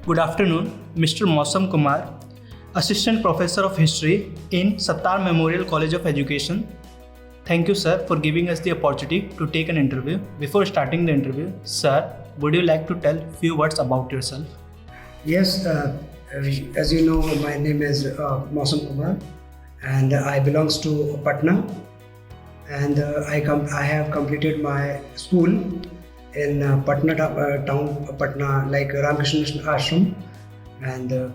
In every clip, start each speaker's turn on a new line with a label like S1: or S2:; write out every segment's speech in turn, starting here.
S1: Good afternoon, Mr. Mausam Kumar, Assistant Professor of History in Sattar Memorial College of Education. Thank you, sir, for giving us the opportunity to take an interview. Before starting the interview, sir, would you like to tell few words about yourself?
S2: Yes, as you know, my name is Mausam Kumar, and I belongs to Patna, and I have completed my school in Patna town, Patna, like Ramakrishna Mission Ashram, and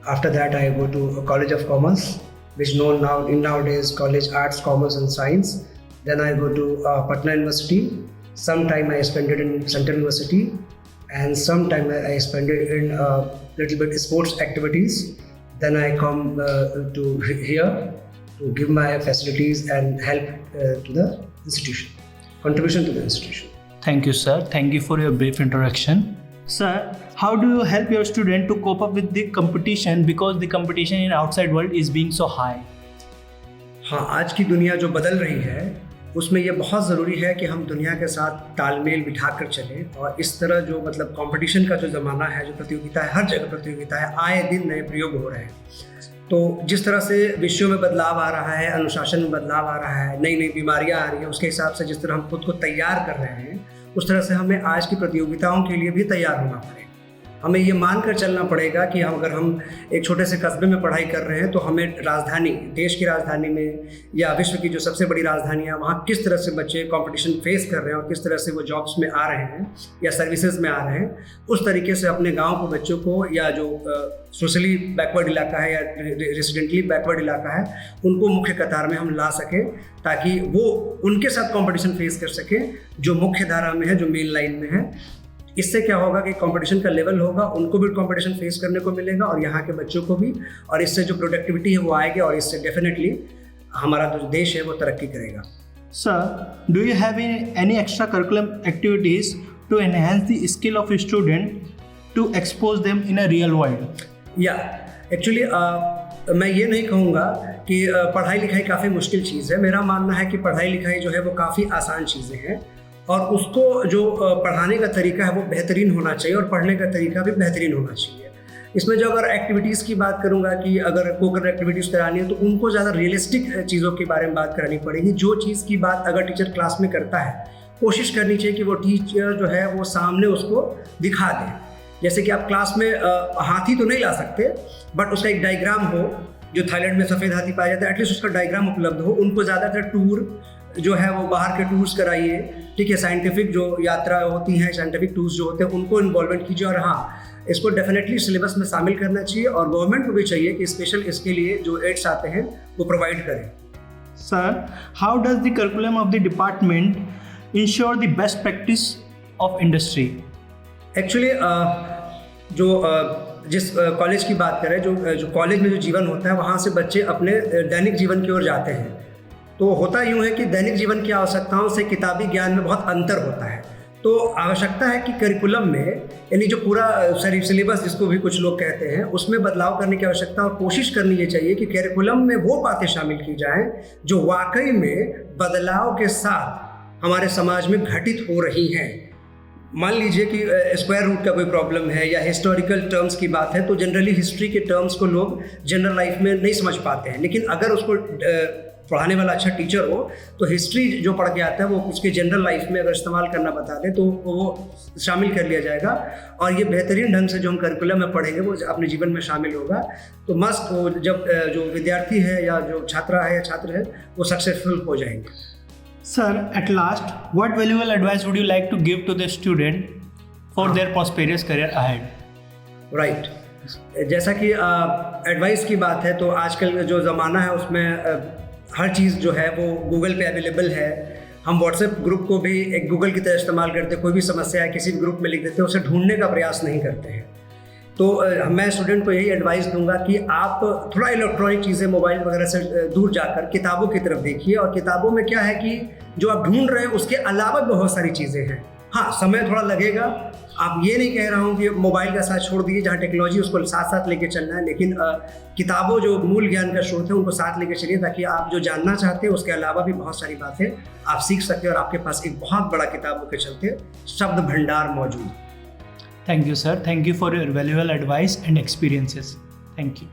S2: after that I go to College of Commerce, which known nowadays College Arts, Commerce and Science. Then I go to Patna University. Sometime I spent it in Central University, and sometime I spent it in little bit sports activities. Then I come to here to give my facilities and help to the institution, contribution to the institution.
S1: Thank you, sir. Thank you for your brief introduction. Sir, how do you help your student to cope up with the competition because the competition in outside world is being so high?
S2: हाँ, आज की दुनिया जो बदल रही है उसमें ये बहुत ज़रूरी है कि हम दुनिया के साथ तालमेल बिठा कर चलें, और इस तरह जो मतलब कंपटीशन का जो ज़माना है, जो प्रतियोगिता है, हर जगह प्रतियोगिता है, आए दिन नए प्रयोग हो रहे हैं। तो जिस तरह से विषयों में बदलाव आ रहा है, अनुशासन में बदलाव आ रहा है, नई नई बीमारियां आ रही हैं, उसके हिसाब से जिस तरह हम खुद को तैयार कर रहे हैं, उस तरह से हमें आज की प्रतियोगिताओं के लिए भी तैयार होना पड़ेगा। हमें ये मान कर चलना पड़ेगा कि अगर हम एक छोटे से कस्बे में पढ़ाई कर रहे हैं तो हमें राजधानी, देश की राजधानी में या विश्व की जो सबसे बड़ी राजधानी है, वहाँ किस तरह से बच्चे कंपटीशन फेस कर रहे हैं और किस तरह से वो जॉब्स में आ रहे हैं या सर्विसेज में आ रहे हैं, उस तरीके से अपने गाँव के बच्चों को या जो सोशली बैकवर्ड इलाका है या रेसिडेंटली बैकवर्ड इलाका है, उनको मुख्य कतार में हम ला सकें, ताकि वो उनके साथ कंपटीशन फेस कर सकें जो मुख्य धारा में है, जो मेन लाइन में है। इससे क्या होगा कि कंपटीशन का लेवल होगा, उनको भी कंपटीशन फेस करने को मिलेगा और यहाँ के बच्चों को भी, और इससे जो प्रोडक्टिविटी है वो आएगी और इससे डेफिनेटली हमारा जो देश है वो तरक्की करेगा।
S1: Sir, do you have any extra curriculum activities to enhance the skill of a student to expose them in a real world?
S2: या एक्चुअली मैं ये नहीं कहूँगा कि पढ़ाई लिखाई काफ़ी मुश्किल चीज़ है। मेरा मानना है कि पढ़ाई लिखाई जो है वो काफ़ी आसान चीज़ें हैं, और उसको जो पढ़ाने का तरीका है वो बेहतरीन होना चाहिए और पढ़ने का तरीका भी बेहतरीन होना चाहिए। इसमें जो अगर एक्टिविटीज़ की बात करूँगा कि अगर कोकर एक्टिविटीज़ करानी है तो उनको ज़्यादा रियलिस्टिक चीज़ों के बारे में बात करानी पड़ेगी। जो चीज़ की बात अगर टीचर क्लास में करता है, कोशिश करनी चाहिए कि वो टीचर जो है वो सामने उसको दिखा दे। जैसे कि आप क्लास में हाथी तो नहीं ला सकते, बट उसका एक डायग्राम हो, जो थाईलैंड में सफ़ेद हाथी पाया जाता है, एटलीस्ट उसका डायग्राम उपलब्ध हो। उनको ज़्यादातर टूर जो है वो बाहर के टूर्स कराइए, ठीक है, साइंटिफिक जो यात्रा होती हैं, साइंटिफिक टूर्स जो होते हैं उनको इन्वॉल्वमेंट कीजिए। और हाँ, इसको डेफिनेटली सिलेबस में शामिल करना चाहिए, और गवर्नमेंट को भी चाहिए कि स्पेशल इसके लिए जो एड्स आते हैं वो प्रोवाइड करें।
S1: Sir, how does the curriculum of the department ensure the best practice of industry?
S2: Actually जिस कॉलेज की बात करें, जो कॉलेज में जो जीवन होता है, वहाँ से बच्चे अपने दैनिक जीवन की ओर जाते हैं। तो होता यूँ है कि दैनिक जीवन की आवश्यकताओं से किताबी ज्ञान में बहुत अंतर होता है। तो आवश्यकता है कि करिकुलम में, यानी जो पूरा सिलेबस जिसको भी कुछ लोग कहते हैं, उसमें बदलाव करने की आवश्यकता, और कोशिश करनी ये चाहिए कि करिकुलम में वो बातें शामिल की जाएं जो वाकई में बदलाव के साथ हमारे समाज में घटित हो रही हैं। मान लीजिए कि स्क्वायर रूट का कोई प्रॉब्लम है या हिस्टोरिकल टर्म्स की बात है, तो जनरली हिस्ट्री के टर्म्स को लोग जनरल लाइफ में नहीं समझ पाते हैं, लेकिन अगर उसको पढ़ाने वाला अच्छा टीचर हो तो हिस्ट्री जो पढ़ के आता है वो उसके जनरल लाइफ में अगर इस्तेमाल करना बता दे तो वो शामिल कर लिया जाएगा, और ये बेहतरीन ढंग से जो हम करिकुलम में पढ़ेंगे वो अपने जीवन में शामिल होगा। तो मस्त जब जो विद्यार्थी है या जो छात्रा है या छात्र है वो सक्सेसफुल हो जाएंगे।
S1: Sir, at last, what valuable advice would you like to give to the student for their prosperous career ahead?
S2: Right, जैसा कि एडवाइस की बात है, तो आजकल जो ज़माना है उसमें हर चीज़ जो है वो गूगल पे अवेलेबल है। हम व्हाट्सएप ग्रुप को भी एक गूगल की तरह इस्तेमाल करते हैं। कोई भी समस्या है किसी भी ग्रुप में लिख देते हैं, उसे ढूंढने का प्रयास नहीं करते हैं। तो मैं स्टूडेंट को यही एडवाइस दूंगा कि आप थोड़ा इलेक्ट्रॉनिक चीज़ें, मोबाइल वगैरह से दूर जाकर किताबों की तरफ देखिए, और किताबों में क्या है कि जो आप ढूंढ रहे हैं उसके अलावा बहुत सारी चीज़ें हैं। हाँ, समय थोड़ा लगेगा, आप ये नहीं कह रहा हूँ कि मोबाइल का साथ छोड़ दीजिए, जहाँ टेक्नोलॉजी उसको साथ साथ लेके चलना है, लेकिन किताबों जो मूल ज्ञान का स्रोत है उनको साथ लेके चलिए, ताकि आप जो जानना चाहते हैं उसके अलावा भी बहुत सारी बातें आप सीख सकते हैं, और आपके पास एक बहुत बड़ा किताबों के चलते शब्द भंडार मौजूद है।
S1: Thank you, sir. Thank you for your valuable advice and experiences. Thank you.